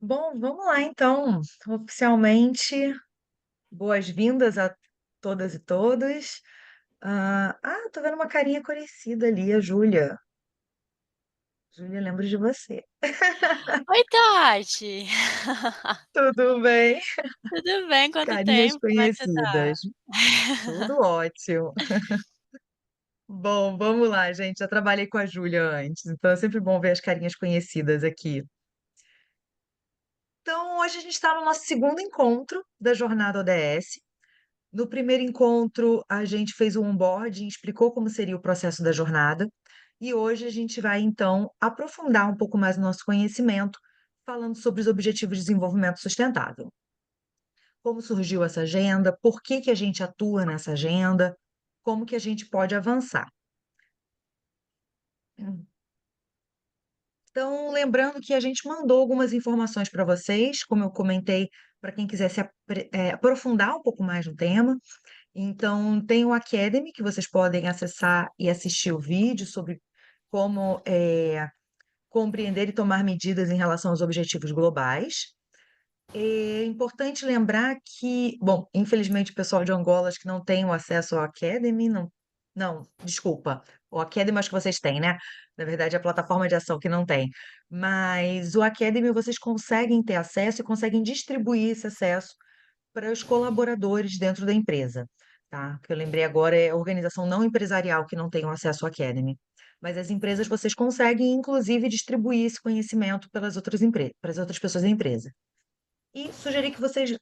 Bom, vamos lá então. Oficialmente, boas-vindas a todas e todos. Tô vendo uma carinha conhecida ali, a Júlia. Júlia, lembro de você. Oi, Tati. Tudo bem? Tudo bem? Quanto Carinhas tempo? Como é que você tá? conhecidas. Tudo ótimo. Bom, vamos lá, gente. Já trabalhei com a Júlia antes, então é sempre bom ver as carinhas conhecidas aqui. Então, hoje a gente está no nosso segundo encontro da Jornada ODS. No primeiro encontro, a gente fez o onboarding, explicou como seria o processo da jornada, e hoje a gente vai, então, aprofundar um pouco mais o nosso conhecimento, falando sobre os Objetivos de Desenvolvimento Sustentável. Como surgiu essa agenda, por que que a gente atua nessa agenda, como que a gente pode avançar. Então, lembrando que a gente mandou algumas informações para vocês, como eu comentei, para quem quiser aprofundar um pouco mais no tema. Então, tem o Academy, que vocês podem acessar e assistir o vídeo sobre como compreender e tomar medidas em relação aos objetivos globais. É importante lembrar que, bom, infelizmente o pessoal de Angola acho que não tem o acesso ao Academy, não, não, desculpa, o Academy acho que vocês têm, né? Na verdade, é a plataforma de ação que não tem. Mas o Academy vocês conseguem ter acesso e conseguem distribuir esse acesso para os colaboradores dentro da empresa, tá? Que eu lembrei agora é a organização não empresarial que não tem o acesso ao Academy. Mas as empresas vocês conseguem, inclusive, distribuir esse conhecimento pelas outras empresas, para as outras pessoas da empresa. E sugeri que vocês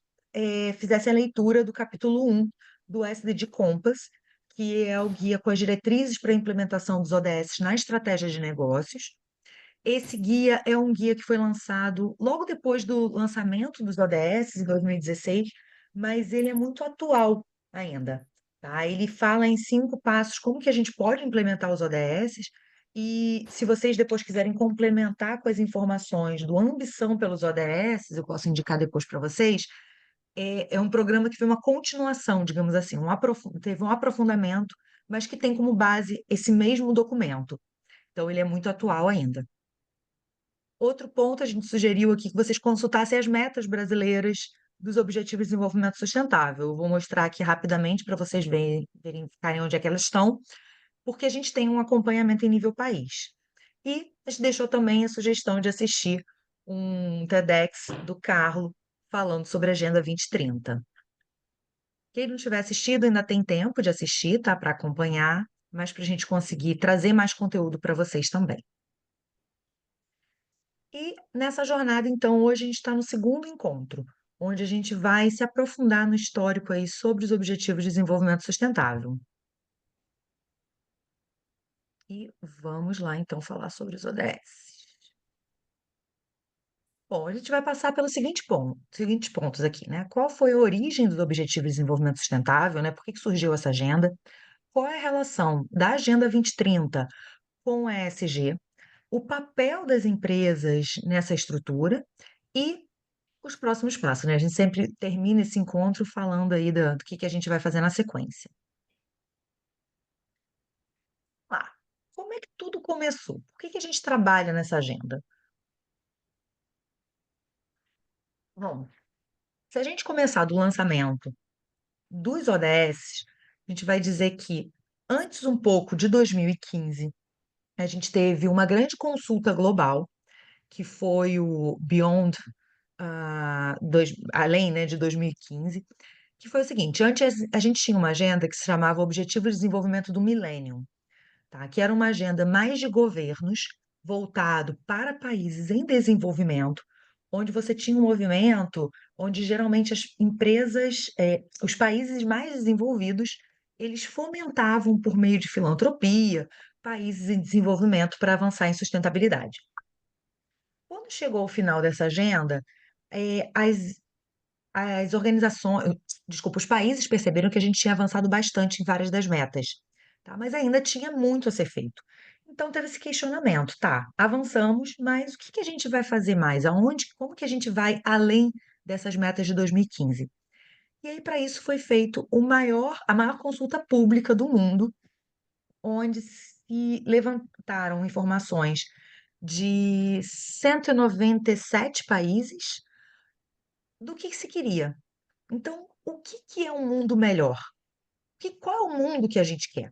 fizessem a leitura do capítulo 1 do SDG Compass, que é o guia com as diretrizes para a implementação dos ODS na estratégia de negócios. Esse guia é um guia que foi lançado logo depois do lançamento dos ODS, em 2016, mas ele é muito atual ainda, tá? Ele fala em 5 passos como que a gente pode implementar os ODS, e se vocês depois quiserem complementar com as informações do Ambição pelos ODS, eu posso indicar depois para vocês, é um programa que foi uma continuação, digamos assim, teve um aprofundamento, mas que tem como base esse mesmo documento. Então, ele é muito atual ainda. Outro ponto, a gente sugeriu aqui que vocês consultassem as metas brasileiras dos Objetivos de Desenvolvimento Sustentável. Eu vou mostrar aqui rapidamente para vocês verificarem onde é que elas estão, porque a gente tem um acompanhamento em nível país. E a gente deixou também a sugestão de assistir um TEDx do Carlo falando sobre a Agenda 2030. Quem não tiver assistido, ainda tem tempo de assistir, tá? Para acompanhar, mas para a gente conseguir trazer mais conteúdo para vocês também. E nessa jornada, então, hoje a gente está no segundo encontro, onde a gente vai se aprofundar no histórico aí sobre os Objetivos de Desenvolvimento Sustentável. E vamos lá, então, falar sobre os ODS. Bom, a gente vai passar pelos seguintes pontos aqui, né? Qual foi a origem dos Objetivos de Desenvolvimento Sustentável, né? Por que que surgiu essa agenda? Qual é a relação da Agenda 2030 com a ESG? O papel das empresas nessa estrutura e os próximos passos, né? A gente sempre termina esse encontro falando aí do que a gente vai fazer na sequência. Lá, como é que tudo começou? Por que que a gente trabalha nessa agenda? Bom, se a gente começar do lançamento dos ODS, a gente vai dizer que antes um pouco de 2015, a gente teve uma grande consulta global, que foi o Beyond, além, né, de 2015, que foi o seguinte: antes a gente tinha uma agenda que se chamava Objetivo de Desenvolvimento do Milênio, tá? Que era uma agenda mais de governos voltado para países em desenvolvimento, onde você tinha um movimento onde geralmente as empresas, os países mais desenvolvidos, eles fomentavam por meio de filantropia países em desenvolvimento para avançar em sustentabilidade. Quando chegou ao final dessa agenda, as organizações, desculpa, os países perceberam que a gente tinha avançado bastante em várias das metas, tá? Mas ainda tinha muito a ser feito. Então teve esse questionamento, tá? Avançamos, mas o que que a gente vai fazer mais? Aonde, como que a gente vai além dessas metas de 2015? E aí para isso foi feito a maior consulta pública do mundo, onde se levantaram informações de 197 países do que se queria. Então, o que que é um mundo melhor? Qual é o mundo que a gente quer?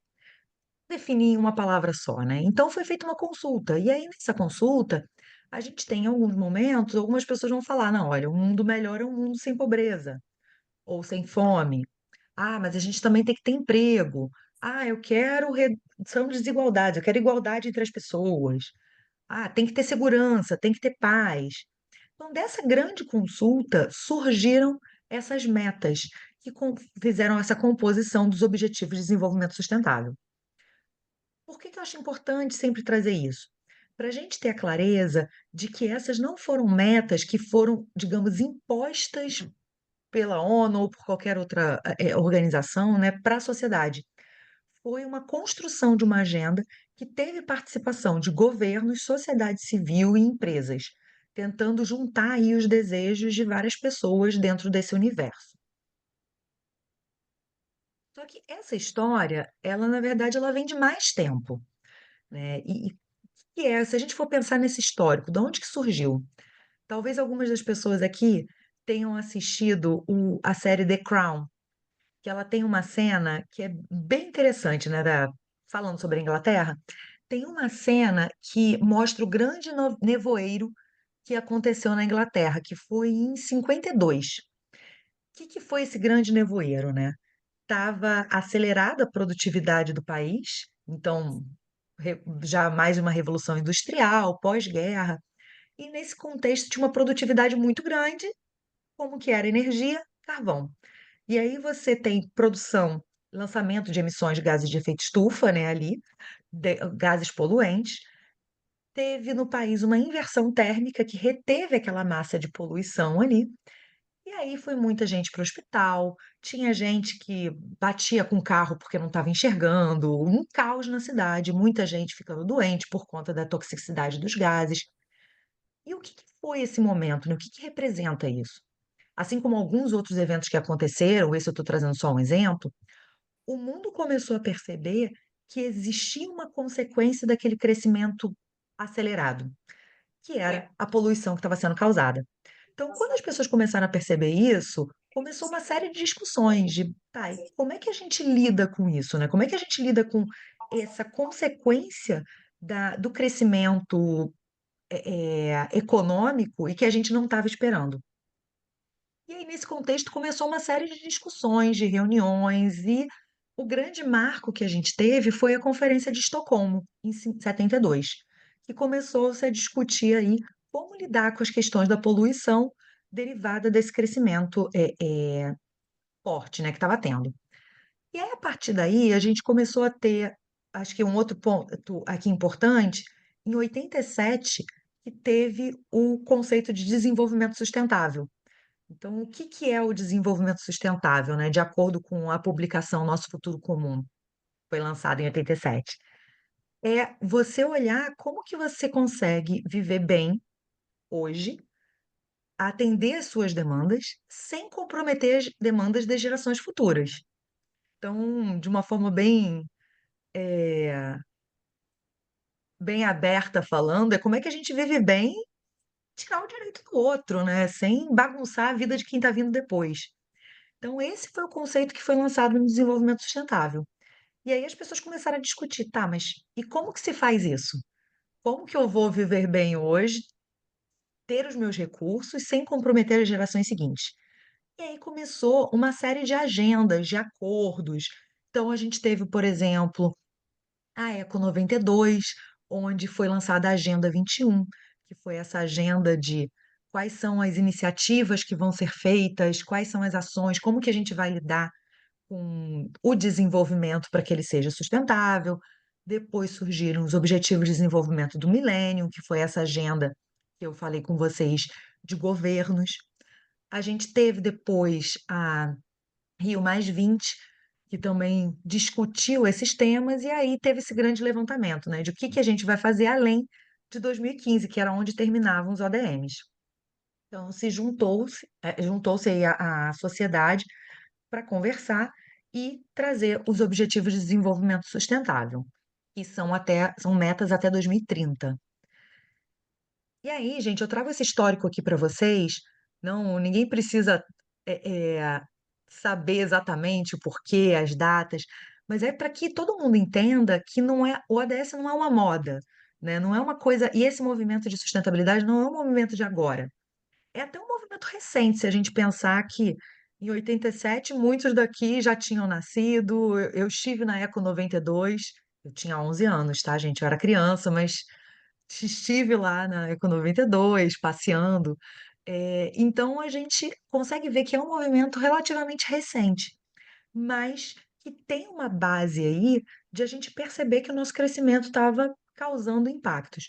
Definir em uma palavra só, né? Então foi feita uma consulta. E aí, nessa consulta, a gente tem em alguns momentos, algumas pessoas vão falar: não, olha, o mundo melhor é um mundo sem pobreza ou sem fome. Ah, mas a gente também tem que ter emprego. Ah, eu quero redução de desigualdades, eu quero igualdade entre as pessoas. Ah, tem que ter segurança, tem que ter paz. Então, dessa grande consulta, surgiram essas metas que fizeram essa composição dos Objetivos de Desenvolvimento Sustentável. Por que que eu acho importante sempre trazer isso? Para a gente ter a clareza de que essas não foram metas que foram, digamos, impostas pela ONU ou por qualquer outra organização, né, para a sociedade. Foi uma construção de uma agenda que teve participação de governos, sociedade civil e empresas, tentando juntar aí os desejos de várias pessoas dentro desse universo. Só que essa história, ela na verdade, ela vem de mais tempo, né? Se a gente for pensar nesse histórico, de onde que surgiu? Talvez algumas das pessoas aqui tenham assistido a série The Crown, que ela tem uma cena que é bem interessante, né? Falando sobre a Inglaterra, tem uma cena que mostra o grande nevoeiro que aconteceu na Inglaterra, que foi em 52. O que que foi esse grande nevoeiro, né? Estava acelerada a produtividade do país, então já mais uma revolução industrial, pós-guerra, e nesse contexto tinha uma produtividade muito grande, como que era energia, carvão. E aí você tem produção, lançamento de emissões de gases de efeito estufa, né, ali, gases poluentes. Teve no país uma inversão térmica que reteve aquela massa de poluição ali. E aí foi muita gente para o hospital, tinha gente que batia com o carro porque não estava enxergando, um caos na cidade, muita gente ficando doente por conta da toxicidade dos gases. E o que que foi esse momento, né? O que que representa isso? Assim como alguns outros eventos que aconteceram, esse eu estou trazendo só um exemplo, o mundo começou a perceber que existia uma consequência daquele crescimento acelerado, que era a poluição que estava sendo causada. Então, quando as pessoas começaram a perceber isso, começou uma série de discussões de, tá, e como é que a gente lida com isso, né? Como é que a gente lida com essa consequência do crescimento econômico e que a gente não estava esperando? E aí, nesse contexto, começou uma série de discussões, de reuniões, e o grande marco que a gente teve foi a Conferência de Estocolmo, em 72, que começou-se a discutir aí como lidar com as questões da poluição derivada desse crescimento forte, né, que estava tendo. E aí, a partir daí, a gente começou a ter, acho que um outro ponto aqui importante, em 87, que teve o conceito de desenvolvimento sustentável. Então, o que que é o desenvolvimento sustentável, né? De acordo com a publicação Nosso Futuro Comum, foi lançada em 87. É você olhar como que você consegue viver bem hoje, atender as suas demandas, sem comprometer as demandas das gerações futuras. Então, de uma forma bem aberta falando, é como é que a gente vive bem, tirar o direito do outro, né? Sem bagunçar a vida de quem está vindo depois. Então, esse foi o conceito que foi lançado no desenvolvimento sustentável. E aí as pessoas começaram a discutir, tá, mas e como que se faz isso? Como que eu vou viver bem hoje, ter os meus recursos sem comprometer as gerações seguintes? E aí começou uma série de agendas, de acordos. Então a gente teve, por exemplo, a Eco 92, onde foi lançada a Agenda 21, que foi essa agenda de quais são as iniciativas que vão ser feitas, quais são as ações, como que a gente vai lidar com o desenvolvimento para que ele seja sustentável. Depois surgiram os Objetivos de Desenvolvimento do Milênio, que foi essa agenda que eu falei com vocês de governos. A gente teve depois a Rio+20, que também discutiu esses temas, e aí teve esse grande levantamento, né, de o que que a gente vai fazer além de 2015, que era onde terminavam os ODMs. Então, juntou-se aí a sociedade para conversar e trazer os Objetivos de Desenvolvimento Sustentável, que são metas até 2030. E aí, gente, eu trago esse histórico aqui para vocês. Não, ninguém precisa saber exatamente o porquê, as datas, mas é para que todo mundo entenda que não é o ODS não é uma moda, né? Não é uma coisa. E esse movimento de sustentabilidade não é um movimento de agora. É até um movimento recente, se a gente pensar que em 87 muitos daqui já tinham nascido. Eu estive na Eco 92, eu tinha 11 anos, tá, gente? Eu era criança, mas estive lá na Eco 92, passeando. Então, a gente consegue ver que é um movimento relativamente recente, mas que tem uma base aí de a gente perceber que o nosso crescimento estava causando impactos.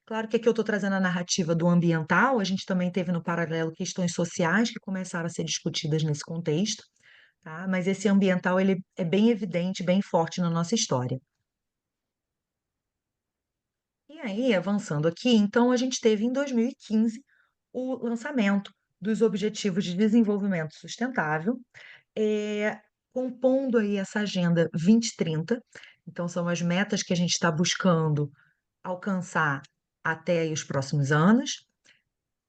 Claro que aqui eu estou trazendo a narrativa do ambiental, a gente também teve no paralelo questões sociais que começaram a ser discutidas nesse contexto, tá? Mas esse ambiental ele é bem evidente, bem forte na nossa história. E aí, avançando aqui, então a gente teve em 2015 o lançamento dos Objetivos de Desenvolvimento Sustentável, compondo aí essa Agenda 2030. Então, são as metas que a gente está buscando alcançar até aí os próximos anos,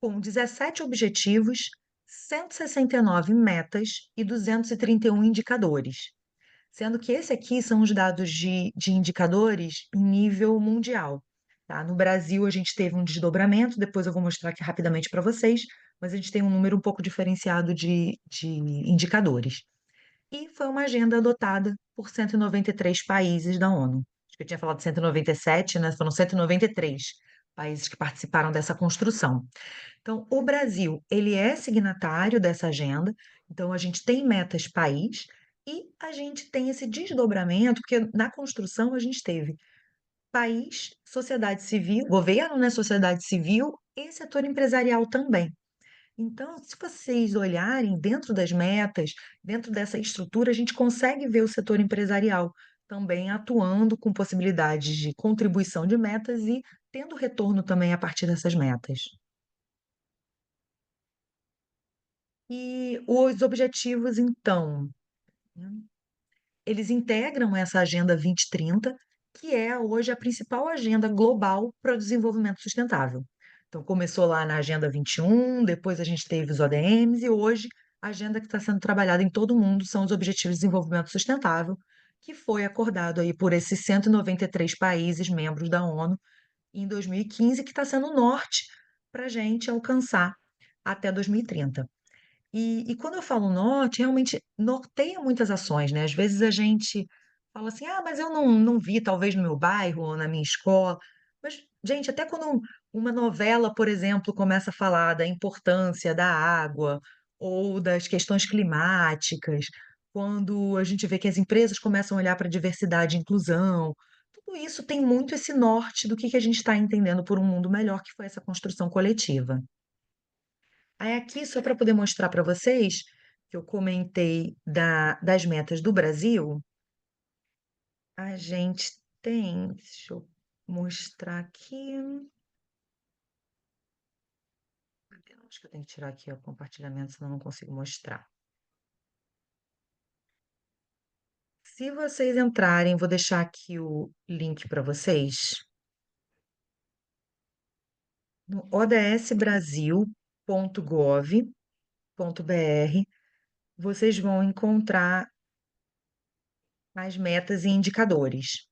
com 17 objetivos, 169 metas e 231 indicadores. Sendo que esse aqui são os dados de indicadores em nível mundial. Tá? No Brasil, a gente teve um desdobramento, depois eu vou mostrar aqui rapidamente para vocês, mas a gente tem um número um pouco diferenciado de indicadores. E foi uma agenda adotada por 193 países da ONU. Acho que eu tinha falado 197, né? Foram 193 países que participaram dessa construção. Então, o Brasil, ele é signatário dessa agenda, então a gente tem metas país e a gente tem esse desdobramento, porque na construção a gente teve país, sociedade civil, governo, né, sociedade civil e setor empresarial também. Então, se vocês olharem dentro das metas, dentro dessa estrutura, a gente consegue ver o setor empresarial também atuando com possibilidades de contribuição de metas e tendo retorno também a partir dessas metas. E os objetivos, então, né, eles integram essa Agenda 2030, que é hoje a principal agenda global para o desenvolvimento sustentável. Então, começou lá na Agenda 21, depois a gente teve os ODMs, e hoje a agenda que está sendo trabalhada em todo o mundo são os Objetivos de Desenvolvimento Sustentável, que foi acordado aí por esses 193 países membros da ONU em 2015, que está sendo o norte para a gente alcançar até 2030. E quando eu falo norte, realmente norteia muitas ações, né? Às vezes a gente fala assim, ah, mas eu não vi, talvez no meu bairro ou na minha escola. Mas, gente, até quando uma novela, por exemplo, começa a falar da importância da água ou das questões climáticas, quando a gente vê que as empresas começam a olhar para a diversidade e inclusão, tudo isso tem muito esse norte do que a gente está entendendo por um mundo melhor, que foi essa construção coletiva. Aí aqui, só para poder mostrar para vocês, que eu comentei das metas do Brasil, a gente tem, deixa eu mostrar aqui, acho que eu tenho que tirar aqui o compartilhamento, senão eu não consigo mostrar. Se vocês entrarem, vou deixar aqui o link para vocês, no odsbrasil.gov.br, vocês vão encontrar as metas e indicadores.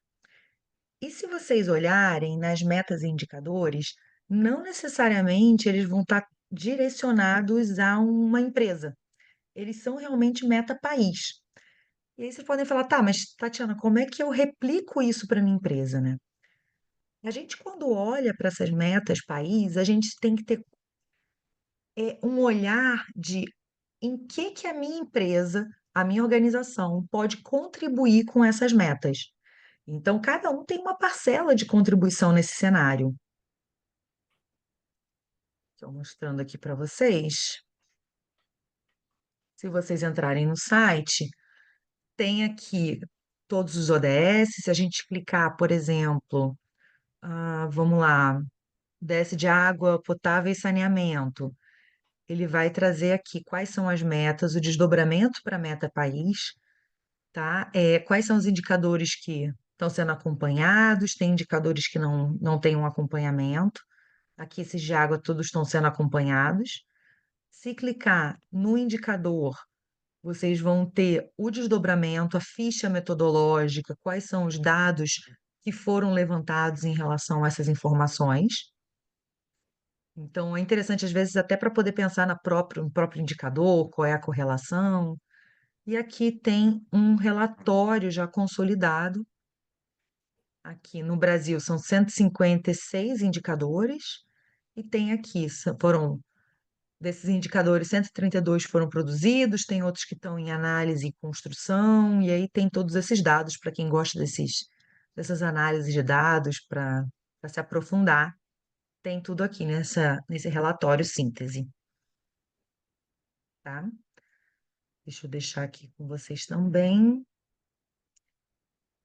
E se vocês olharem nas metas e indicadores, não necessariamente eles vão estar direcionados a uma empresa. Eles são realmente meta país. E aí vocês podem falar, tá, mas Tatiana, como é que eu replico isso para minha empresa, né? A gente, quando olha para essas metas país, a gente tem que ter um olhar de em que a minha empresa, a minha organização pode contribuir com essas metas. Então, cada um tem uma parcela de contribuição nesse cenário. Estou mostrando aqui para vocês. Se vocês entrarem no site, tem aqui todos os ODS. Se a gente clicar, por exemplo, vamos lá, ODS de água potável e saneamento, ele vai trazer aqui quais são as metas, o desdobramento para a meta país, tá? Quais são os indicadores que estão sendo acompanhados, tem indicadores que não têm um acompanhamento. Aqui esses de água todos estão sendo acompanhados. Se clicar no indicador, vocês vão ter o desdobramento, a ficha metodológica, quais são os dados que foram levantados em relação a essas informações. Então, é interessante, às vezes, até para poder pensar no próprio indicador, qual é a correlação. E aqui tem um relatório já consolidado. Aqui no Brasil são 156 indicadores, e tem aqui, foram desses indicadores, 132 foram produzidos, tem outros que estão em análise e construção, e aí tem todos esses dados para quem gosta dessas análises de dados para se aprofundar. Tem tudo aqui nesse relatório síntese, tá? Deixa eu deixar aqui com vocês também.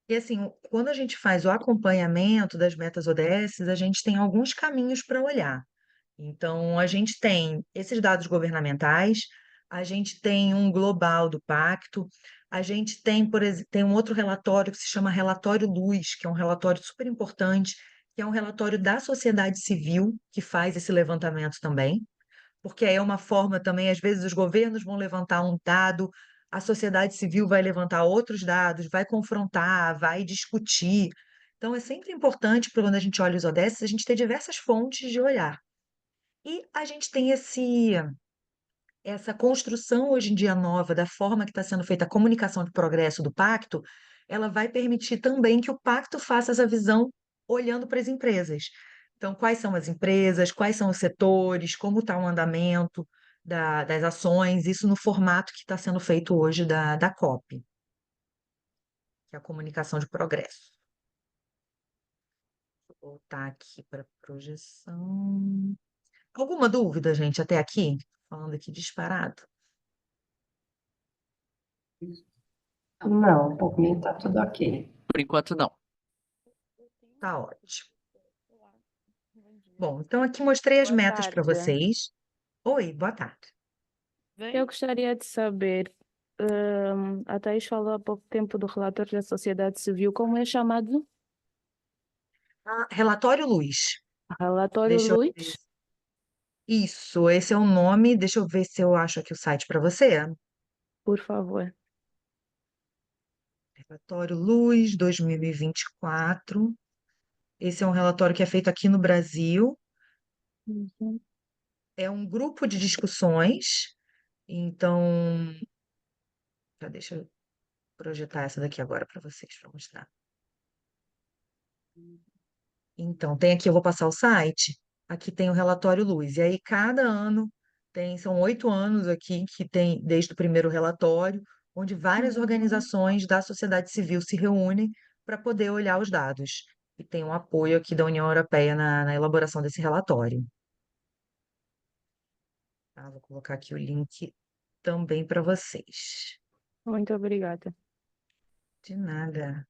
E assim, quando a gente faz o acompanhamento das metas ODS, a gente tem alguns caminhos para olhar. Então, a gente tem esses dados governamentais, a gente tem um global do pacto, a gente tem, por exemplo, tem um outro relatório que se chama Relatório Luz, que é um relatório super importante, que é um relatório da sociedade civil que faz esse levantamento também, porque aí é uma forma também, às vezes os governos vão levantar um dado, a sociedade civil vai levantar outros dados, vai confrontar, vai discutir. Então, é sempre importante, quando a gente olha os ODS, a gente ter diversas fontes de olhar. E a gente tem essa construção hoje em dia nova da forma que está sendo feita a comunicação de progresso do pacto, ela vai permitir também que o pacto faça essa visão olhando para as empresas. Então, quais são as empresas, quais são os setores, como está o andamento das ações, isso no formato que está sendo feito hoje da COP, que é a comunicação de progresso. Vou voltar aqui para a projeção. Alguma dúvida, gente, até aqui? Falando aqui disparado. Não, por mim tá tudo ok. Por enquanto, não. Tá ótimo. Bom, então aqui mostrei as Boa metas para tarde. vocês. Oi, boa tarde. Eu gostaria de saber, a Thaís falou há pouco tempo do relatório da sociedade civil, como é chamado? Relatório Luz. Relatório Deixa eu ver. Luz? Isso, esse é o nome. Deixa eu ver se eu acho aqui o site para você. Por favor. Relatório Luz 2024. Esse é um relatório que é feito aqui no Brasil. Uhum. É um grupo de discussões. Então, deixa eu projetar essa daqui agora para vocês, para mostrar. Então, tem aqui, eu vou passar o site. Aqui tem o relatório Luz. E aí, cada ano são 8 anos aqui que tem, desde o primeiro relatório, onde várias organizações da sociedade civil se reúnem para poder olhar os dados. E tem um apoio aqui da União Europeia na elaboração desse relatório. Tá? Vou colocar aqui o link também para vocês. Muito obrigada. De nada.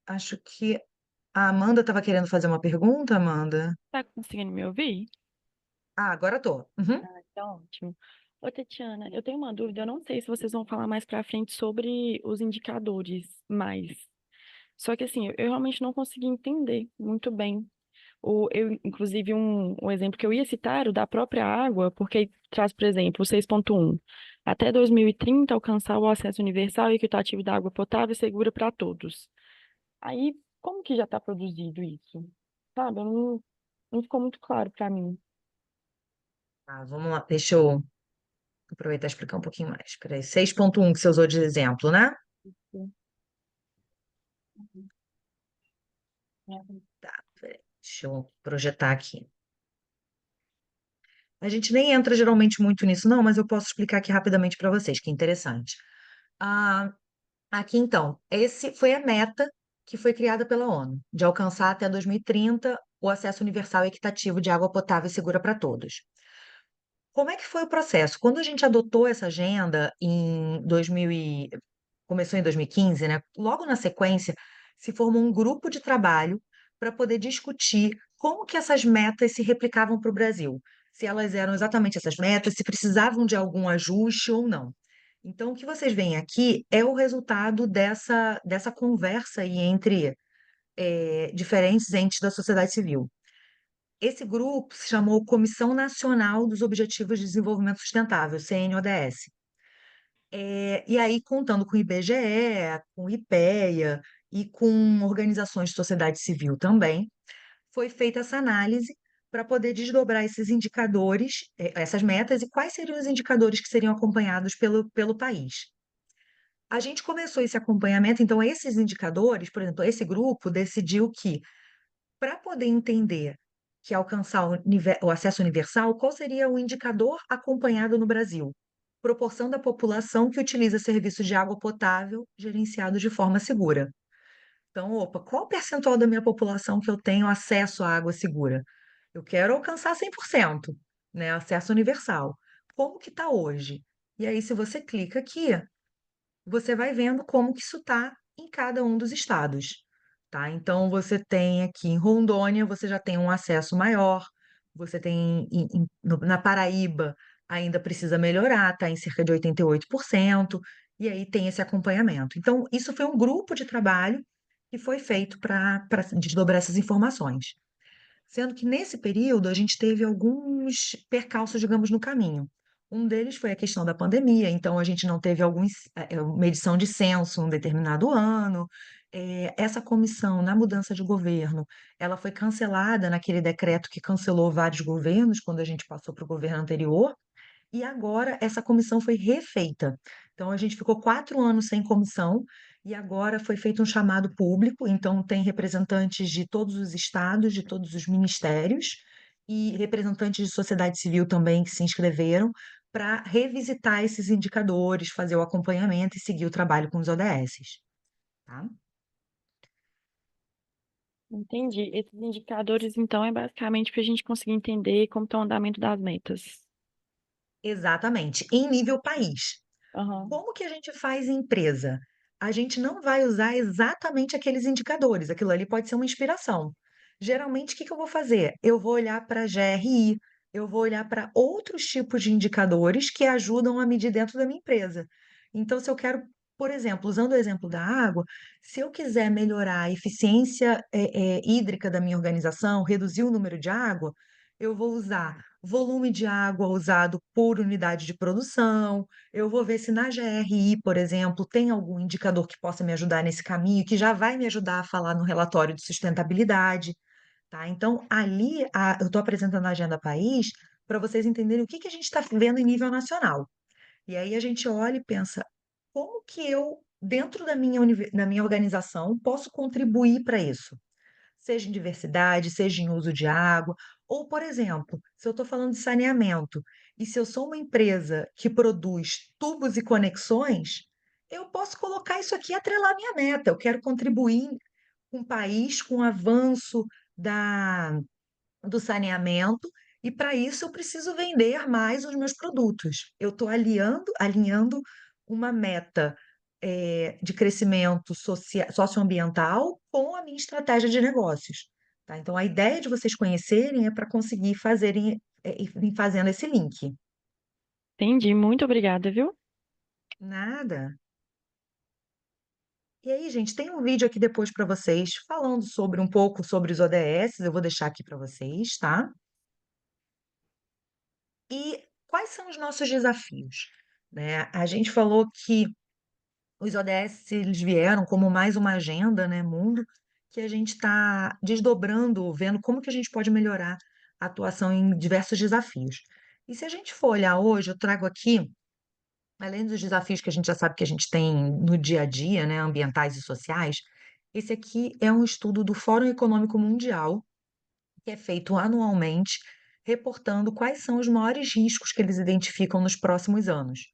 Acho que a Amanda estava querendo fazer uma pergunta, Amanda? Tá conseguindo me ouvir? Ah, agora tô. Uhum. Tá ótimo. Ô, Tatiana, eu tenho uma dúvida. Eu não sei se vocês vão falar mais pra frente sobre os indicadores, mas. Só que assim, eu realmente não consegui entender muito bem. Inclusive, um exemplo que eu ia citar era o da própria água, porque aí traz, por exemplo, o 6.1. Até 2030, alcançar o acesso universal e equitativo da água potável e segura para todos. Aí, como que já está produzido isso? Sabe? Não ficou muito claro para mim. Tá, vamos lá. Deixa eu aproveitar e explicar um pouquinho mais. Peraí, 6.1 que você usou de exemplo, né? Tá, peraí. Deixa eu projetar aqui. A gente nem entra geralmente muito nisso, não, mas eu posso explicar aqui rapidamente para vocês, que é interessante. Ah, aqui, então, esse foi a meta que foi criada pela ONU, de alcançar até 2030 o acesso universal e equitativo de água potável e segura para todos. Como é que foi o processo? Quando a gente adotou essa agenda em 2000 começou em 2015, né? Logo na sequência, se formou um grupo de trabalho para poder discutir como que essas metas se replicavam para o Brasil, se elas eram exatamente essas metas, se precisavam de algum ajuste ou não. Então, o que vocês veem aqui é o resultado dessa conversa aí entre diferentes entes da sociedade civil. Esse grupo se chamou Comissão Nacional dos Objetivos de Desenvolvimento Sustentável, CNODS. E aí, contando com o IBGE, com o IPEA e com organizações de sociedade civil também, foi feita essa análise para poder desdobrar esses indicadores, essas metas, e quais seriam os indicadores que seriam acompanhados pelo país. A gente começou esse acompanhamento, então, esses indicadores, por exemplo, esse grupo decidiu que, para poder entender que alcançar o acesso universal, qual seria o indicador acompanhado no Brasil? Proporção da população que utiliza serviços de água potável gerenciados de forma segura. Então, opa, qual o percentual da minha população que eu tenho acesso à água segura? Eu quero alcançar 100%, né? Acesso universal. Como que está hoje? E aí, se você clica aqui, você vai vendo como que isso está em cada um dos estados, tá? Então, você tem aqui em Rondônia, você já tem um acesso maior, você tem na Paraíba, ainda precisa melhorar, está em cerca de 88%, e aí tem esse acompanhamento. Então, isso foi um grupo de trabalho que foi feito para desdobrar essas informações. Sendo que nesse período a gente teve alguns percalços, digamos, no caminho. Um deles foi a questão da pandemia, então a gente não teve uma edição de censo um determinado ano. Essa comissão, na mudança de governo, ela foi cancelada naquele decreto que cancelou vários governos quando a gente passou para o governo anterior, e agora essa comissão foi refeita. Então, a gente ficou 4 anos sem comissão e agora foi feito um chamado público. Então, tem representantes de todos os estados, de todos os ministérios e representantes de sociedade civil também que se inscreveram para revisitar esses indicadores, fazer o acompanhamento e seguir o trabalho com os ODSs, tá? Entendi. Esses indicadores, então, é basicamente para a gente conseguir entender como está o andamento das metas. Exatamente, em nível país. Aham. Como que a gente faz em empresa? A gente não vai usar exatamente aqueles indicadores, aquilo ali pode ser uma inspiração. Geralmente, o que que eu vou fazer? Eu vou olhar para a GRI, eu vou olhar para outros tipos de indicadores que ajudam a medir dentro da minha empresa. Então, se eu quero, por exemplo, usando o exemplo da água, se eu quiser melhorar a eficiência hídrica da minha organização, reduzir o número de água, eu vou usar volume de água usado por unidade de produção, eu vou ver se na GRI, por exemplo, tem algum indicador que possa me ajudar nesse caminho, que já vai me ajudar a falar no relatório de sustentabilidade, tá? Então, ali, eu estou apresentando a Agenda País para vocês entenderem o que que a gente está vendo em nível nacional. E aí a gente olha e pensa, como que eu, dentro da minha organização, posso contribuir para isso? Seja em diversidade, seja em uso de água, ou, por exemplo, se eu estou falando de saneamento, e se eu sou uma empresa que produz tubos e conexões, eu posso colocar isso aqui e atrelar minha meta. Eu quero contribuir com o país, com o avanço da, do saneamento, e para isso eu preciso vender mais os meus produtos. Eu estou alinhando uma meta de crescimento socioambiental com a minha estratégia de negócios. Tá? Então, a ideia de vocês conhecerem é para conseguir ir fazendo esse link. Entendi. Muito obrigada, viu? Nada. E aí, gente, tem um vídeo aqui depois para vocês falando um pouco sobre os ODS, eu vou deixar aqui para vocês, tá? E quais são os nossos desafios? Né? A gente falou que os ODS eles vieram como mais uma agenda, né, mundo, que a gente está desdobrando, vendo como que a gente pode melhorar a atuação em diversos desafios. E se a gente for olhar hoje, eu trago aqui, além dos desafios que a gente já sabe que a gente tem no dia a dia, né, ambientais e sociais, esse aqui é um estudo do Fórum Econômico Mundial, que é feito anualmente, reportando quais são os maiores riscos que eles identificam nos próximos anos.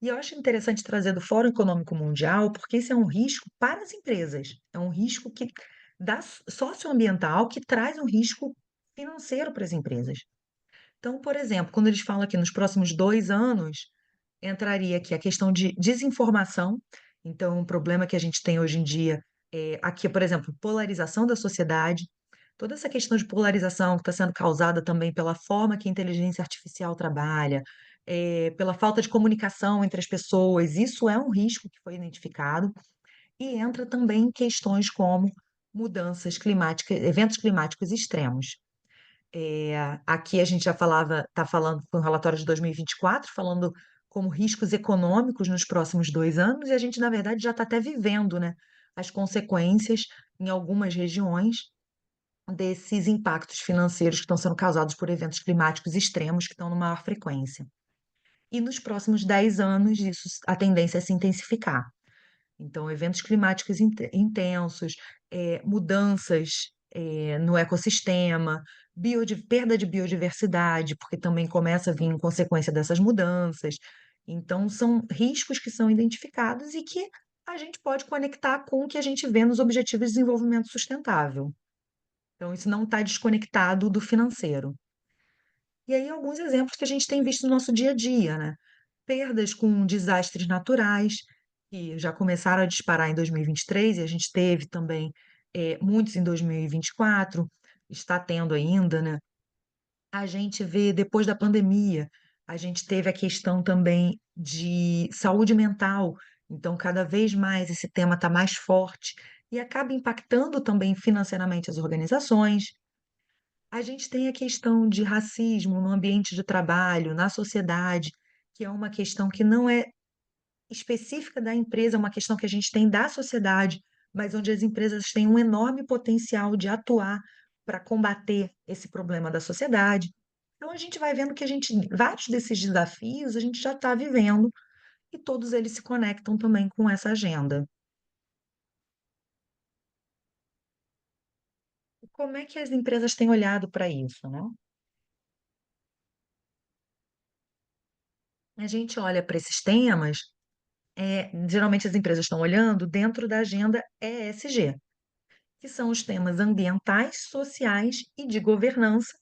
E eu acho interessante trazer do Fórum Econômico Mundial, porque esse é um risco para as empresas, é um risco socioambiental que traz um risco financeiro para as empresas. Então, por exemplo, quando eles falam aqui nos próximos 2 anos, entraria aqui a questão de desinformação. Então, um problema que a gente tem hoje em dia é aqui, por exemplo, polarização da sociedade. Toda essa questão de polarização que está sendo causada também pela forma que a inteligência artificial trabalha, pela falta de comunicação entre as pessoas, isso é um risco que foi identificado, e entra também questões como mudanças climáticas, eventos climáticos extremos. Aqui a gente já está falando, foi um relatório de 2024, falando como riscos econômicos nos próximos 2 anos, e a gente, na verdade, já está até vivendo, né, as consequências em algumas regiões desses impactos financeiros que estão sendo causados por eventos climáticos extremos que estão numa maior frequência. E nos próximos 10 anos, a tendência é se intensificar. Então, eventos climáticos intensos, mudanças, no ecossistema, perda de biodiversidade, porque também começa a vir em consequência dessas mudanças. Então, são riscos que são identificados e que a gente pode conectar com o que a gente vê nos Objetivos de Desenvolvimento Sustentável. Então, isso não está desconectado do financeiro. E aí, alguns exemplos que a gente tem visto no nosso dia a dia, né? Perdas com desastres naturais, que já começaram a disparar em 2023, e a gente teve também muitos em 2024, está tendo ainda, né? A gente vê, depois da pandemia, a gente teve a questão também de saúde mental, então, cada vez mais esse tema está mais forte e acaba impactando também financeiramente as organizações. A gente tem a questão de racismo no ambiente de trabalho, na sociedade, que é uma questão que não é específica da empresa, é uma questão que a gente tem da sociedade, mas onde as empresas têm um enorme potencial de atuar para combater esse problema da sociedade. Então a gente vai vendo que vários desses desafios a gente já está vivendo e todos eles se conectam também com essa agenda. Como é que as empresas têm olhado para isso, né? A gente olha para esses temas, geralmente as empresas estão olhando dentro da agenda ESG, que são os temas ambientais, sociais e de governança,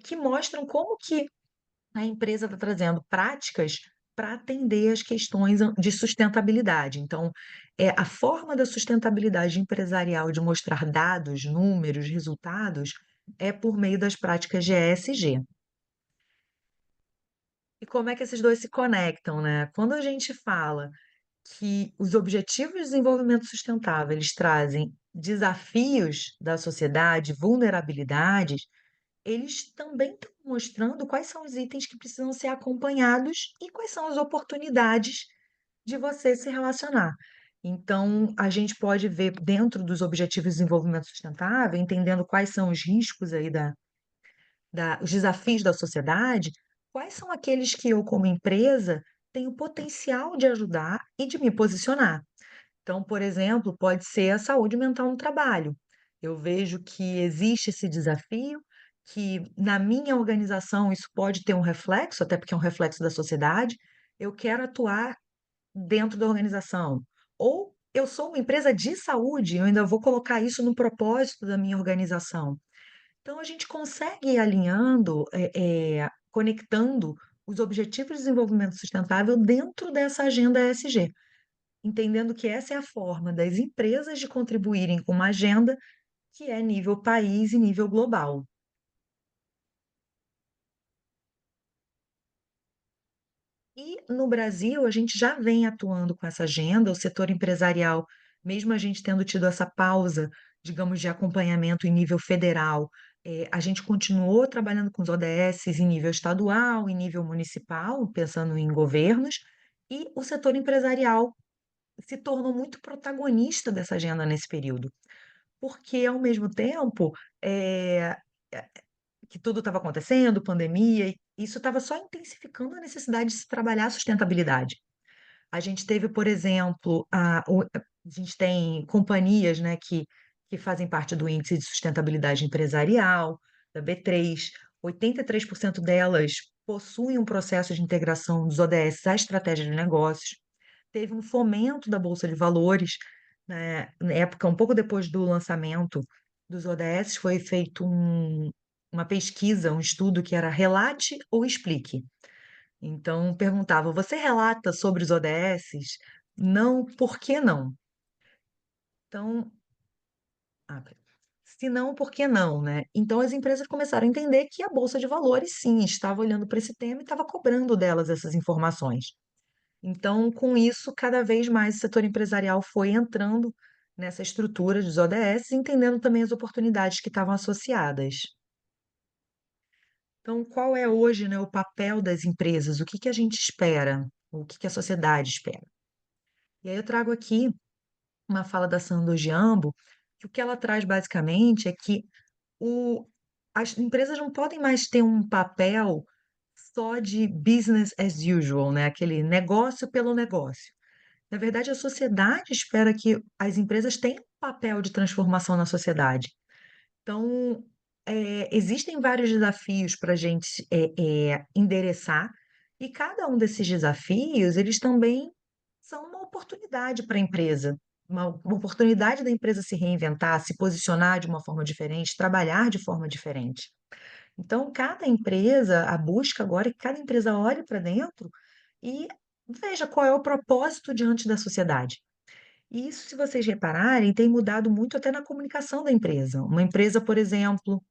que mostram como que a empresa está trazendo práticas para atender as questões de sustentabilidade. Então, a forma da sustentabilidade empresarial de mostrar dados, números, resultados, é por meio das práticas de ESG. E como é que esses dois se conectam, né? Quando a gente fala que os Objetivos de Desenvolvimento Sustentável, eles trazem desafios da sociedade, vulnerabilidades, eles também estão mostrando quais são os itens que precisam ser acompanhados e quais são as oportunidades de você se relacionar. Então, a gente pode ver dentro dos Objetivos de Desenvolvimento Sustentável, entendendo quais são os riscos aí os desafios da sociedade, quais são aqueles que eu, como empresa, tenho potencial de ajudar e de me posicionar. Então, por exemplo, pode ser a saúde mental no trabalho. Eu vejo que existe esse desafio, que na minha organização isso pode ter um reflexo, até porque é um reflexo da sociedade. Eu quero atuar dentro da organização. Ou eu sou uma empresa de saúde, eu ainda vou colocar isso no propósito da minha organização. Então, a gente consegue ir alinhando, conectando os Objetivos de Desenvolvimento Sustentável dentro dessa agenda ESG, entendendo que essa é a forma das empresas de contribuírem com uma agenda que é nível país e nível global. E no Brasil, a gente já vem atuando com essa agenda, o setor empresarial, mesmo a gente tendo tido essa pausa, digamos, de acompanhamento em nível federal, a gente continuou trabalhando com os ODS em nível estadual, em nível municipal, pensando em governos, e o setor empresarial se tornou muito protagonista dessa agenda nesse período, porque ao mesmo tempo, que tudo estava acontecendo, pandemia, e isso estava só intensificando a necessidade de se trabalhar a sustentabilidade. A gente teve, por exemplo, a gente tem companhias, né, que fazem parte do Índice de Sustentabilidade Empresarial, da B3, 83% delas possuem um processo de integração dos ODS à estratégia de negócios. Teve um fomento da Bolsa de Valores, né, na época, um pouco depois do lançamento dos ODS, foi feito uma pesquisa, um estudo que era relate ou explique. Então, perguntava: você relata sobre os ODS? Não, por que não? Então, ah, Se não, por que não, né? Então as empresas começaram a entender que a Bolsa de Valores, sim, estava olhando para esse tema e estava cobrando delas essas informações. Então, com isso, cada vez mais o setor empresarial foi entrando nessa estrutura dos ODS, entendendo também as oportunidades que estavam associadas. Então, qual é hoje, né, o papel das empresas? O que que a gente espera? O que que a sociedade espera? E aí eu trago aqui uma fala da Sandro Giambo, que o que ela traz basicamente é que o as empresas não podem mais ter um papel só de business as usual, né, aquele negócio pelo negócio. Na verdade, a sociedade espera que as empresas tenham um papel de transformação na sociedade. Então, existem vários desafios para a gente endereçar, e cada um desses desafios, eles também são uma oportunidade para a empresa, uma oportunidade da empresa se reinventar, se posicionar de uma forma diferente, trabalhar de forma diferente. Então, cada empresa, a busca agora é que cada empresa olhe para dentro e veja qual é o propósito diante da sociedade. E isso, se vocês repararem, tem mudado muito até na comunicação da empresa. Uma empresa, por exemplo,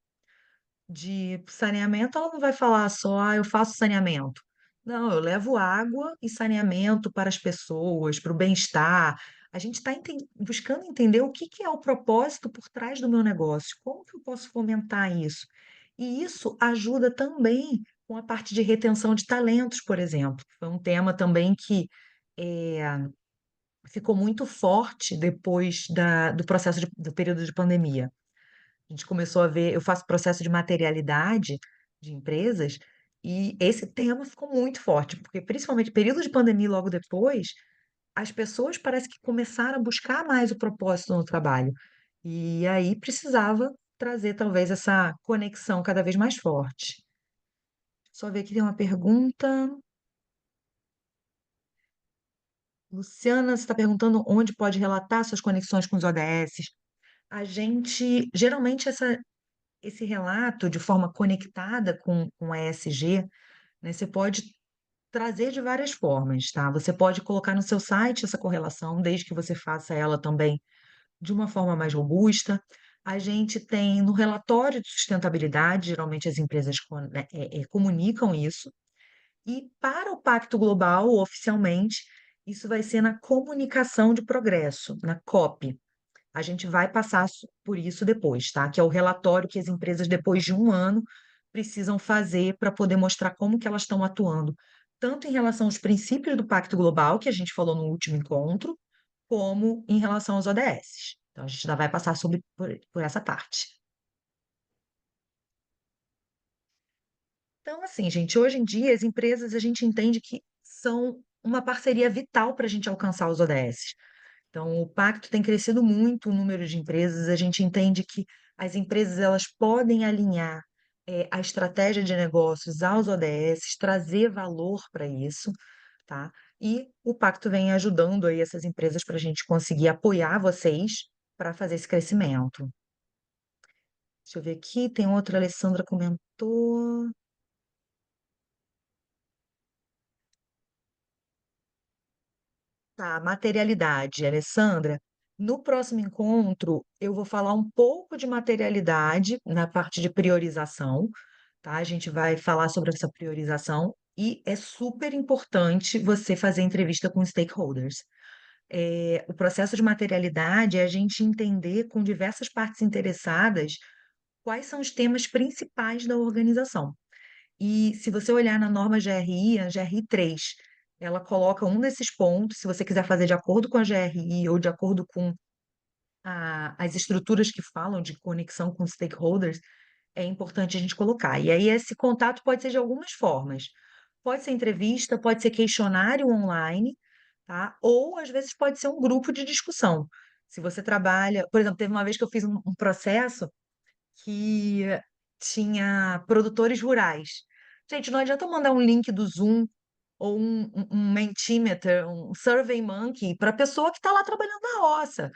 de saneamento, ela não vai falar só, eu faço saneamento. Não, eu levo água e saneamento para as pessoas, para o bem-estar. A gente está buscando entender o que que é o propósito por trás do meu negócio, como que eu posso fomentar isso. E isso ajuda também com a parte de retenção de talentos, por exemplo. Foi um tema também que eh, ficou muito forte depois do processo do período de pandemia. A gente começou a ver, eu faço processo de materialidade de empresas, e esse tema ficou muito forte, porque principalmente período de pandemia e logo depois, as pessoas parece que começaram a buscar mais o propósito no trabalho. E aí precisava trazer talvez essa conexão cada vez mais forte. Só ver aqui tem uma pergunta. Luciana, você está perguntando onde pode relatar suas conexões com os ODS. A gente, geralmente, esse relato de forma conectada com a ESG, né, você pode trazer de várias formas, tá? Você pode colocar no seu site essa correlação, desde que você faça ela também de uma forma mais robusta. A gente tem no relatório de sustentabilidade, geralmente as empresas comunicam isso, e para o Pacto Global, oficialmente, isso vai ser na comunicação de progresso, na COP. A gente vai passar por isso depois, tá? Que é o relatório que as empresas, depois de um ano, precisam fazer para poder mostrar como que elas estão atuando, tanto em relação aos princípios do Pacto Global, que a gente falou no último encontro, como em relação aos ODS. Então, a gente ainda vai passar por essa parte. Então, assim, gente, hoje em dia, as empresas, a gente entende que são uma parceria vital para a gente alcançar os ODS. Então, o pacto tem crescido muito o número de empresas. A gente entende que as empresas elas podem alinhar a estratégia de negócios aos ODS, trazer valor para isso, tá? E o pacto vem ajudando aí essas empresas para a gente conseguir apoiar vocês para fazer esse crescimento. Deixa eu ver aqui, tem outra, a Alessandra comentou. Tá, materialidade, Alessandra. No próximo encontro, eu vou falar um pouco de materialidade na parte de priorização, tá? A gente vai falar sobre essa priorização e é super importante você fazer entrevista com stakeholders. O processo de materialidade é a gente entender com diversas partes interessadas quais são os temas principais da organização. E se você olhar na norma GRI, a GRI 3, ela coloca um desses pontos, se você quiser fazer de acordo com a GRI ou de acordo com as estruturas que falam de conexão com stakeholders, é importante a gente colocar. E aí esse contato pode ser de algumas formas. Pode ser entrevista, pode ser questionário online, tá? Ou às vezes pode ser um grupo de discussão. Se você trabalha, por exemplo, teve uma vez que eu fiz um processo que tinha produtores rurais. Gente, não adianta mandar um link do Zoom ou um Mentimeter, um Survey Monkey para a pessoa que está lá trabalhando na roça.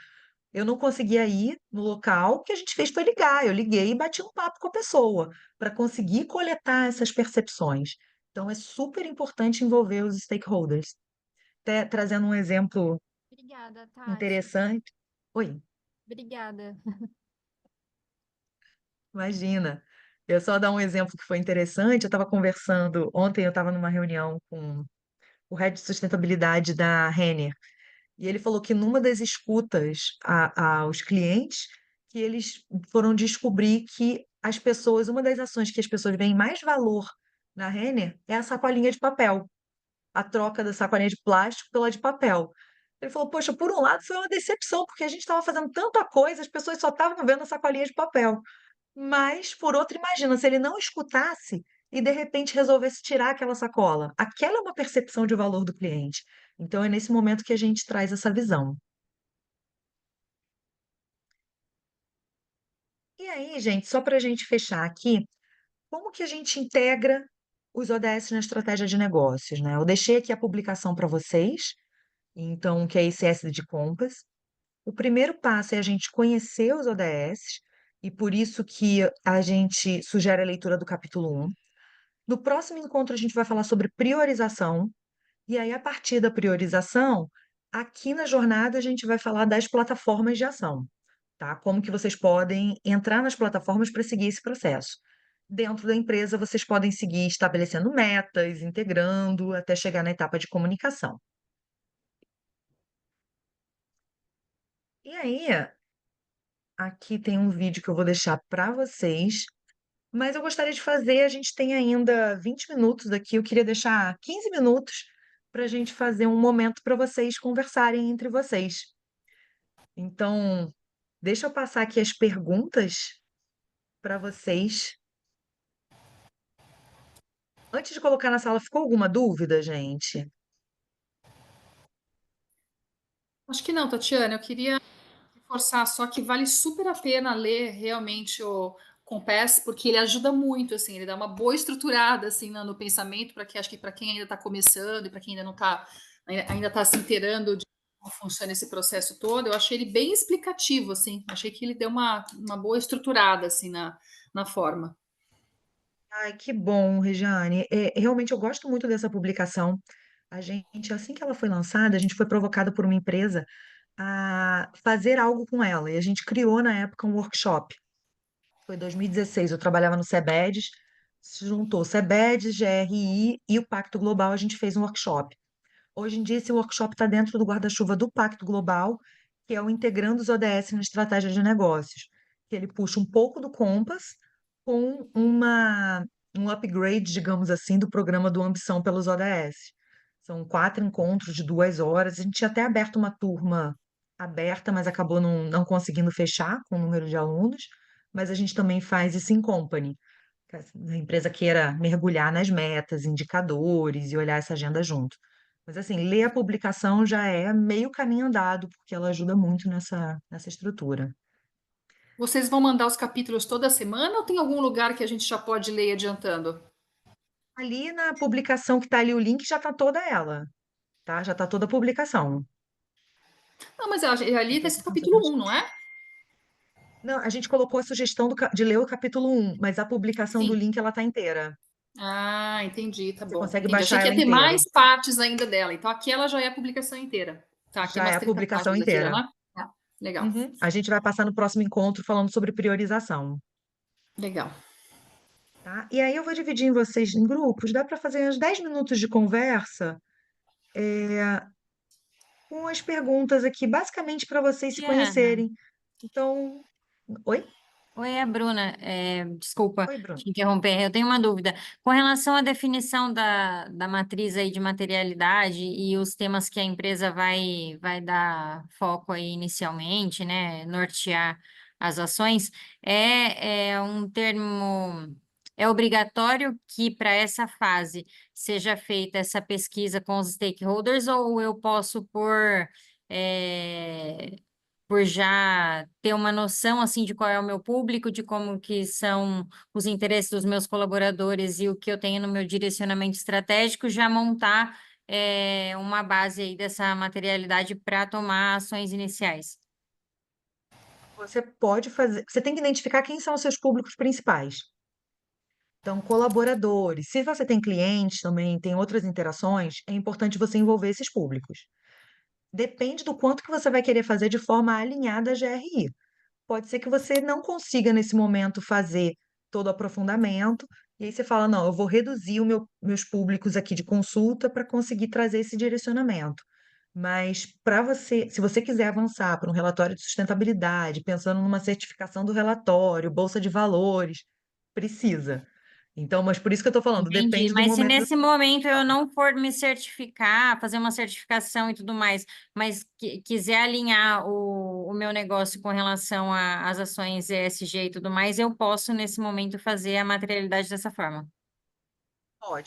Eu não conseguia ir no local, o que a gente fez foi ligar. Eu liguei e bati um papo com a pessoa para conseguir coletar essas percepções. Então, é super importante envolver os stakeholders. Até trazendo um exemplo Obrigada, Tati. interessante. Oi. Obrigada. Imagina. Eu só dar um exemplo que foi interessante. Eu estava conversando, ontem eu estava numa reunião com o head de sustentabilidade da Renner, e ele falou que numa das escutas aos clientes, que eles foram descobrir que as pessoas, uma das ações que as pessoas veem mais valor na Renner é a sacolinha de papel, a troca da sacolinha de plástico pela de papel. Ele falou, poxa, por um lado foi uma decepção, porque a gente estava fazendo tanta coisa, as pessoas só estavam vendo a sacolinha de papel. Mas, por outro, imagina, se ele não escutasse e de repente resolvesse tirar aquela sacola. Aquela é uma percepção de valor do cliente. Então, é nesse momento que a gente traz essa visão. E aí, gente, só para a gente fechar aqui, como que a gente integra os ODS na estratégia de negócios, né? Eu deixei aqui a publicação para vocês, então, que é esse S de Compass. O primeiro passo é a gente conhecer os ODS, e por isso que a gente sugere a leitura do capítulo 1. No próximo encontro, a gente vai falar sobre priorização, e aí, a partir da priorização, aqui na jornada, a gente vai falar das plataformas de ação, tá? Como que vocês podem entrar nas plataformas para seguir esse processo. Dentro da empresa, vocês podem seguir estabelecendo metas, integrando, até chegar na etapa de comunicação. E aí, aqui tem um vídeo que eu vou deixar para vocês, mas eu gostaria de fazer, a gente tem ainda 20 minutos aqui, eu queria deixar 15 minutos para a gente fazer um momento para vocês conversarem entre vocês. Então, deixa eu passar aqui as perguntas para vocês. Antes de colocar na sala, ficou alguma dúvida, gente? Acho que não, Tatiana. Eu queria reforçar só que vale super a pena ler realmente o Compass, porque ele ajuda muito, assim, ele dá uma boa estruturada assim no pensamento para que acho que para quem ainda está começando e para quem ainda não está ainda está se inteirando de como funciona esse processo todo, eu achei ele bem explicativo, assim, achei que ele deu uma boa estruturada assim na forma. Ai, que bom, Regiane. Realmente eu gosto muito dessa publicação. A gente, assim que ela foi lançada, a gente foi provocada por uma empresa a fazer algo com ela. E a gente criou, na época, um workshop. Foi 2016, eu trabalhava no Sebedes, se juntou Sebedes, GRI e o Pacto Global, a gente fez um workshop. Hoje em dia, esse workshop está dentro do guarda-chuva do Pacto Global, que é o Integrando os ODS na Estratégia de Negócios, que ele puxa um pouco do Compass com um upgrade, digamos assim, do programa do Ambição pelos ODS. São 4 encontros de 2 horas. A gente tinha até aberto uma turma aberta, mas acabou não conseguindo fechar com o número de alunos. Mas a gente também faz isso em company, caso a empresa queira mergulhar nas metas, indicadores e olhar essa agenda junto. Mas assim, ler a publicação já é meio caminho andado, porque ela ajuda muito nessa estrutura. Vocês vão mandar os capítulos toda semana ou tem algum lugar que a gente já pode ler adiantando? Ali na publicação que está ali o link, já está toda ela, tá? Já está toda a publicação. Não, mas ali está Então, esse capítulo 1, não é? não, a gente colocou a sugestão de ler o capítulo 1, mas a publicação do Sim. link ela está inteira. Ah, entendi, tá Você bom. consegue Entendi. Achei baixar que ela ia ter inteira. mais partes ainda dela. Então aqui ela já é a publicação inteira. Tá, tem Já é umas a 30 publicação páginas aqui, inteira. né? Tá, legal, Uhum. A gente vai passar no próximo encontro falando sobre priorização. legal. Tá? E aí eu vou dividir em vocês em grupos, dá para fazer uns 10 minutos de conversa, com as perguntas aqui, basicamente para vocês se Diana. conhecerem. Então, oi? Oi, é a Bruna. Desculpa Oi, Bruno. te interromper. Eu tenho uma dúvida. Com relação à definição da matriz aí de materialidade e os temas que a empresa vai dar foco aí inicialmente, né? Nortear as ações, é um termo. É obrigatório que para essa fase seja feita essa pesquisa com os stakeholders ou eu posso eh, por já ter uma noção assim de qual é o meu público, de como que são os interesses dos meus colaboradores e o que eu tenho no meu direcionamento estratégico, já montar uma base aí dessa materialidade para tomar ações iniciais. Você pode fazer, você tem que identificar quem são os seus públicos principais. Então, colaboradores. Se você tem clientes também, tem outras interações, é importante você envolver esses públicos. Depende do quanto que você vai querer fazer de forma alinhada à GRI. pode ser que você não consiga nesse momento fazer todo o aprofundamento, e aí você fala, não, eu vou reduzir meus públicos aqui de consulta para conseguir trazer esse direcionamento. Mas para você, se você quiser avançar para um relatório de sustentabilidade, pensando numa certificação do relatório, bolsa de valores, precisa. Então, mas por isso que eu estou falando, Entendi. depende do Mas se momento. nesse momento eu não for me certificar, fazer uma certificação e tudo mais, mas quiser alinhar o meu negócio com relação às ações ESG e tudo mais, eu posso, nesse momento, fazer a materialidade dessa forma.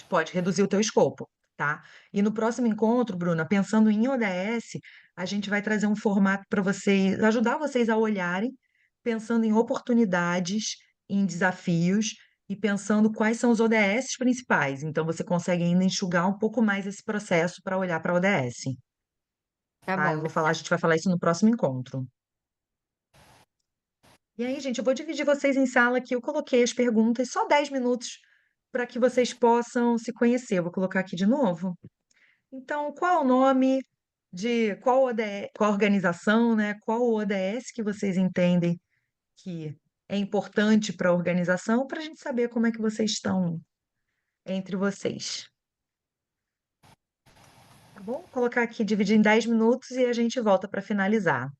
Pode reduzir o teu escopo, tá? E no próximo encontro, Bruna, pensando em ODS, a gente vai trazer um formato para vocês, ajudar vocês a olharem, pensando em oportunidades, em desafios e pensando quais são os ODS principais. Então, você consegue ainda enxugar um pouco mais esse processo para olhar para a ODS, Tá tá? bom. A gente vai falar isso no próximo encontro. E aí, gente, eu vou dividir vocês em sala aqui. Eu coloquei as perguntas, só 10 minutos para que vocês possam se conhecer. Eu vou colocar aqui de novo. Então, qual é o nome de qual ODS, qual organização, né? Qual o ODS que vocês entendem que é importante para a organização, para a gente saber como é que vocês estão entre vocês. Tá bom? Vou colocar aqui, dividir em 10 minutos e a gente volta para finalizar.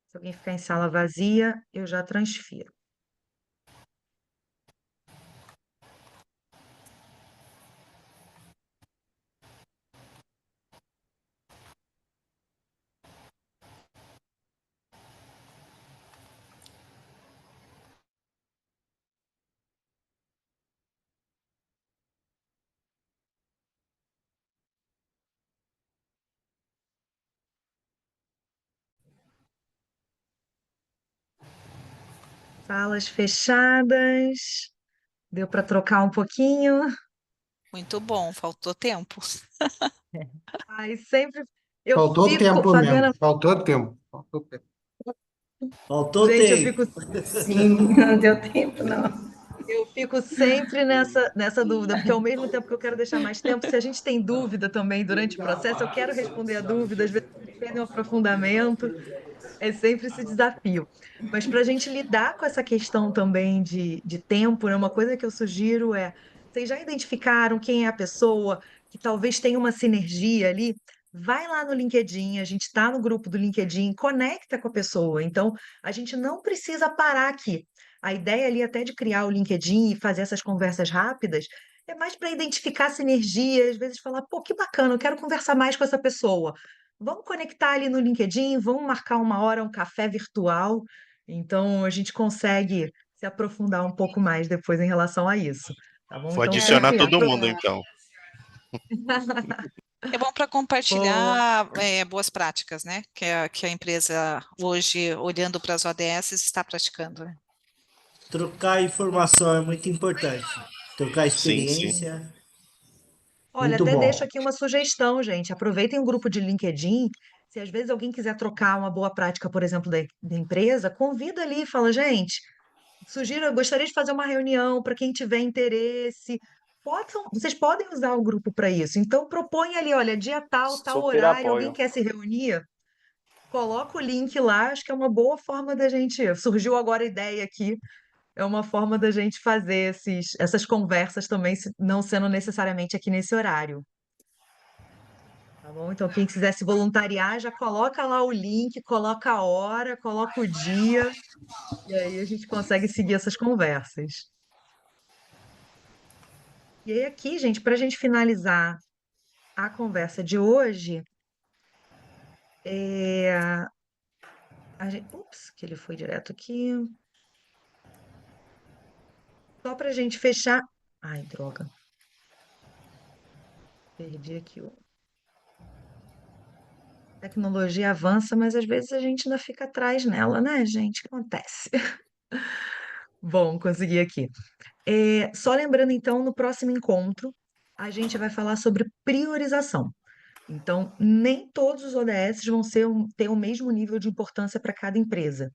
Se alguém ficar em sala vazia, eu já transfiro. Salas fechadas. Deu para trocar um pouquinho. Muito bom, faltou tempo. Ai, sempre eu Faltou fico, tempo mesmo. Fabiana, Faltou tempo. Faltou tempo. Faltou gente, tempo. Sim, não deu tempo, não. eu fico sempre nessa dúvida, porque ao mesmo tempo que eu quero deixar mais tempo, se a gente tem dúvida também durante o processo, eu quero responder a dúvida, às vezes eles pedem um aprofundamento, é sempre esse desafio. Mas para a gente lidar com essa questão também de tempo, né, uma coisa que eu sugiro é, vocês já identificaram quem é a pessoa que talvez tenha uma sinergia ali? Vai lá no LinkedIn, a gente está no grupo do LinkedIn, conecta com a pessoa. Então, a gente não precisa parar aqui. A ideia ali até de criar o LinkedIn e fazer essas conversas rápidas é mais para identificar sinergia, às vezes falar, pô, que bacana, eu quero conversar mais com essa pessoa. Vamos conectar ali no LinkedIn, vamos marcar uma hora, um café virtual. Então, a gente consegue se aprofundar um pouco mais depois em relação a isso. Tá bom? Vou Então, adicionar sempre todo mundo, então. É bom para boa. compartilhar boas práticas, né? Que a empresa hoje, olhando para as ODS, está praticando, né? Trocar informação é muito importante. Trocar Sim, sim. experiência, Olha, muito até deixo bom. aqui uma sugestão, gente. Aproveitem o grupo de LinkedIn. Se às vezes alguém quiser trocar uma boa prática, por exemplo, da empresa, convida ali, fala, gente, sugiro, eu gostaria de fazer uma reunião para quem tiver interesse. Vocês podem usar o grupo para isso. Então, propõe ali, olha, dia tal, tal Super horário, alguém apoio. quer se reunir? Coloca o link lá, acho que é uma boa forma da gente. Surgiu agora a ideia aqui, é uma forma da gente fazer essas conversas também, não sendo necessariamente aqui nesse horário. Tá bom? Então, quem quiser se voluntariar, já coloca lá o link, coloca a hora, coloca o dia, e aí a gente consegue seguir essas conversas. E aí, aqui, gente, para a gente finalizar a conversa de hoje, ups, que ele foi direto aqui. Só para a gente fechar. Ai, droga. Perdi aqui o. A tecnologia avança, mas às vezes a gente ainda fica atrás nela, né, gente? Acontece. Bom, consegui aqui. Só lembrando, então, no próximo encontro, a gente vai falar sobre priorização. Então, nem todos os ODS vão ter o mesmo nível de importância para cada empresa.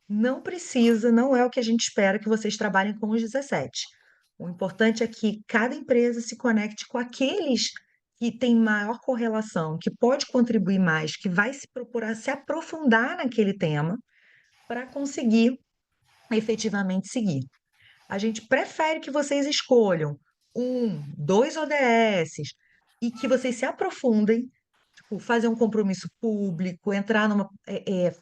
Não precisa, não é o que a gente espera que vocês trabalhem com os 17. O importante é que cada empresa se conecte com aqueles que tem maior correlação, que pode contribuir mais, que vai se propor a se aprofundar naquele tema para conseguir efetivamente seguir. A gente prefere que vocês escolham 1, 2 ODSs e que vocês se aprofundem, tipo, fazer um compromisso público, entrar num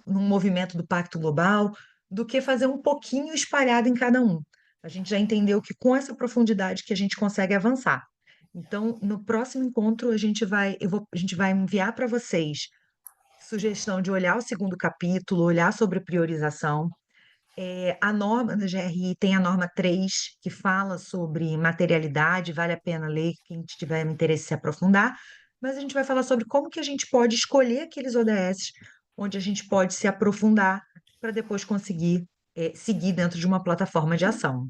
movimento do Pacto Global, do que fazer um pouquinho espalhado em cada um. A gente já entendeu que com essa profundidade que a gente consegue avançar. Então, no próximo encontro, a gente vai enviar para vocês sugestão de olhar o segundo capítulo, olhar sobre priorização. A norma da GRI tem a norma 3, que fala sobre materialidade, vale a pena ler, quem tiver interesse em se aprofundar, mas a gente vai falar sobre como que a gente pode escolher aqueles ODS onde a gente pode se aprofundar para depois conseguir seguir dentro de uma plataforma de ação.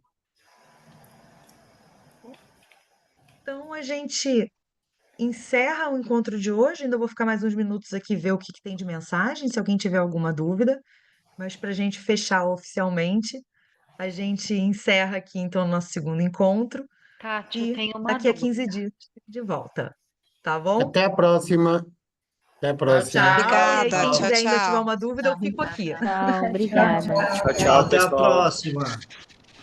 Então, a gente encerra o encontro de hoje, ainda vou ficar mais uns minutos aqui ver o que tem de mensagem, se alguém tiver alguma dúvida, mas para a gente fechar oficialmente, a gente encerra aqui, então, o nosso segundo encontro Tati, eu e tenho uma daqui a 15 dúvida. dias de volta, tá bom? Até a próxima. Até a Tchau, próxima. tchau. E aí, Obrigada, quem tchau, quiser ainda tiver tchau. uma dúvida, eu fico aqui. Tchau, obrigada. Tchau, Tchau, até a pessoal. próxima.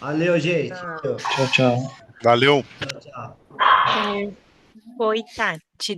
Valeu, gente. Tchau. Tchau, tchau. Valeu. Tchau, tchau. Oi, Tati,